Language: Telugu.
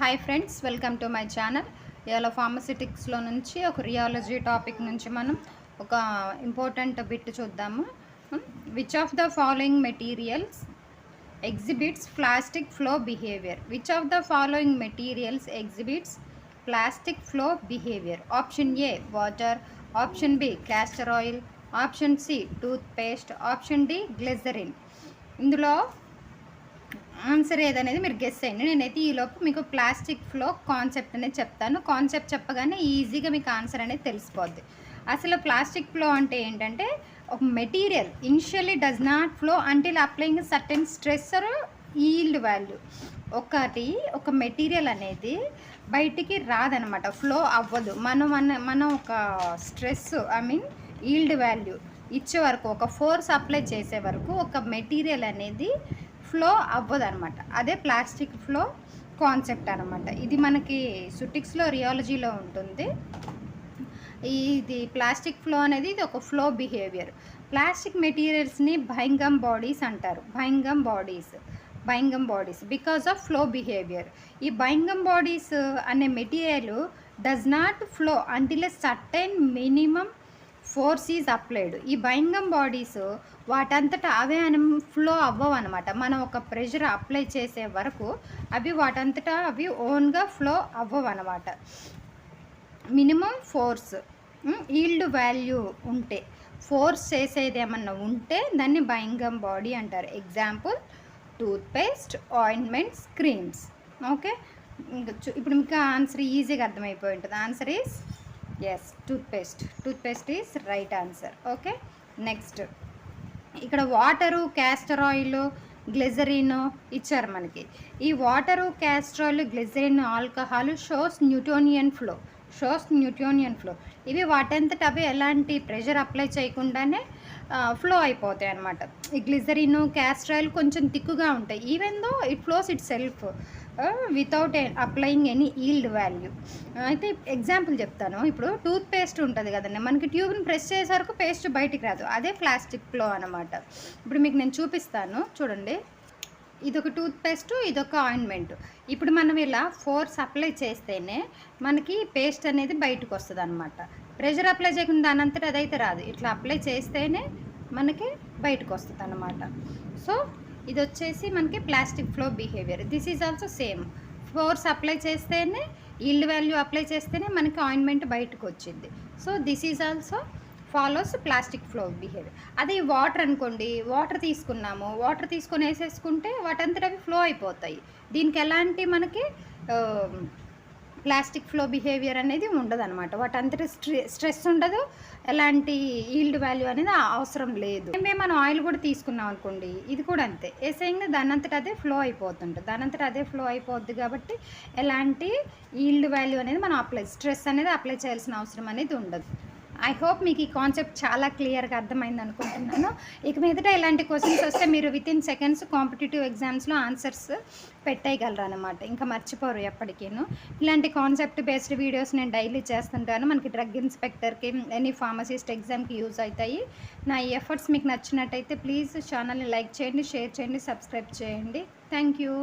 Hi friends, welcome to my channel. ఇవాళ ఫార్మసిటిక్స్లో నుంచి ఒక రియాలజీ టాపిక్ నుంచి మనం ఒక ఇంపార్టెంట్ బిట్ చూద్దాము. Which of the following materials exhibits plastic flow behavior? Which of the following materials exhibits plastic flow behavior? Option A water, option B castor oil, option C toothpaste, option D glycerin. ఇందులో ఆన్సర్ ఏదనేది మీరు గెస్ చేయండి. నేనైతే ఈలోపు మీకు ప్లాస్టిక్ ఫ్లో కాన్సెప్ట్ అనేది చెప్తాను. కాన్సెప్ట్ చెప్పగానే ఈజీగా మీకు ఆన్సర్ అనేది తెలిసిపోద్ది. అసలు ప్లాస్టిక్ ఫ్లో అంటే ఏంటంటే, ఒక material initially does not flow until applying certain stress or yield value. ఒక మెటీరియల్ అనేది బయటికి రాదనమాట, ఫ్లో అవ్వదు. మనం ఒక స్ట్రెస్ ఈల్డ్ వాల్యూ ఇచ్చే వరకు, ఒక ఫోర్స్ అప్లై చేసే వరకు ఒక మెటీరియల్ అనేది ఫ్లో అవ్వదు అనమాట. అదే ప్లాస్టిక్ ఫ్లో కాన్సెప్ట్ అనమాట. ఇది మనకి సుటిక్స్లో రియాలజీలో ఉంటుంది. ఇది ప్లాస్టిక్ ఫ్లో అనేది ఇది ఒక ఫ్లో బిహేవియర్. ప్లాస్టిక్ మెటీరియల్స్ని బైంగమ్ బాడీస్ అంటారు. Bingham bodies because of flow behaviour. ఈ బైంగమ్ బాడీస్ అనే material does not flow until a certain minimum force is applied. ఈ బైంగమ్ బాడీస్ వాటంతటా అవే ఫ్లో అవ్వవు అనమాట. మనం ఒక ప్రెషర్ అప్లై చేసే వరకు అవి వాటంతటా అవి ఓన్గా ఫ్లో అవ్వవు అనమాట. మినిమం ఫోర్స్, ఈల్డ్ వాల్యూ ఉంటే, ఫోర్స్ చేసేది ఏమన్నా ఉంటే దాన్ని బైంగమ్ బాడీ అంటారు. Example toothpaste, ointments, creams. Okay, ఇప్పుడు మీకు ఆన్సర్ ఈజీగా అర్థమైపోయి ఉంటుంది. Answer is yes, toothpaste is right answer. Okay, next ఇక్కడ వాటరు, క్యాస్టర్ ఆయిల్, గ్లిజరిన్ ఇచ్చారు మనకి. ఈ water, castor oil, glycerin, alcohol shows Newtonian flow. ఇవి వాటంతట అవి ఎలాంటి ప్రెషర్ అప్లై చేయకుండానే ఫ్లో అయిపోతాయి అన్నమాట. ఈ గ్లిజరిన్, క్యాస్టర్ ఆయిల్ కొంచెం థిక్గా ఉంటాయి. Even though it flows it self without applying any yield value. అయితే ఎగ్జాంపుల్ చెప్తాను. ఇప్పుడు టూత్ పేస్ట్ ఉంటుంది కదండి, మనకి ట్యూబ్ని ప్రెస్ చేసేసరికి పేస్ట్ బయటికి రాదు. అదే ప్లాస్టిక్ ఫ్లో అనమాట. ఇప్పుడు మీకు నేను చూపిస్తాను, చూడండి. ఇదొక టూత్ పేస్ట్, ఇదొక ఆయింట్మెంట్. ఇప్పుడు మనం ఇలా ఫోర్స్ అప్లై చేస్తేనే మనకి పేస్ట్ అనేది బయటకు వస్తుంది అనమాట. ప్రెషర్ అప్లై చేయకుండా దానంతటా అదైతే రాదు. ఇట్లా అప్లై చేస్తేనే మనకి బయటకు వస్తుంది అనమాట. సో ఇది వచ్చేసి మనకి plastic flow behaviour. This is also same. Force apply చేస్తేనే, ఈల్డ్ వాల్యూ అప్లై చేస్తేనే మనకి ఆయింట్మెంట్ బయటకు వచ్చింది. So this is also follows plastic flow behaviour. అదే వాటర్ అనుకోండి, వాటర్ తీసుకొని వేసేసుకుంటే వాటంతట అవి ఫ్లో అయిపోతాయి. దీనికి ఎలాంటి మనకి ప్లాస్టిక్ ఫ్లో బిహేవియర్ అనేది ఉండదు అనమాట. వాటంతట స్ట్రెస్ ఉండదు, ఎలాంటి ఈల్డ్ వాల్యూ అనేది అవసరం లేదు. మనం ఆయిల్ కూడా తీసుకున్నాం అనుకోండి, ఇది కూడా అంతే. వేసేయంగా దానంతట అదే ఫ్లో అయిపోద్ది. కాబట్టి ఎలాంటి ఈల్డ్ వాల్యూ అనేది మనం స్ట్రెస్ అనేది అప్లై చేయాల్సిన అవసరం అనేది ఉండదు. ఐ హోప్ మీకు ఈ కాన్సెప్ట్ చాలా క్లియర్గా అర్థమైంది అనుకుంటున్నాను. ఇక మీదట ఇలాంటి క్వశ్చన్స్ వస్తే మీరు వితిన్ సెకండ్స్ కాంపిటేటివ్ ఎగ్జామ్స్లో ఆన్సర్స్ పెట్టేయగలరు అనమాట. ఇంకా మర్చిపోరు ఎప్పటికీను. ఇలాంటి కాన్సెప్ట్ బేస్డ్ వీడియోస్ నేను డైలీ చేస్తుంటాను. మనకి డ్రగ్ ఇన్స్పెక్టర్కి, ఎనీ ఫార్మసిస్ట్ ఎగ్జామ్కి యూజ్ అవుతాయి. నా ఈ ఎఫర్ట్స్ మీకు నచ్చినట్టయితే ప్లీజ్ ఛానల్ని లైక్ చేయండి, షేర్ చేయండి, సబ్స్క్రైబ్ చేయండి. Thank you.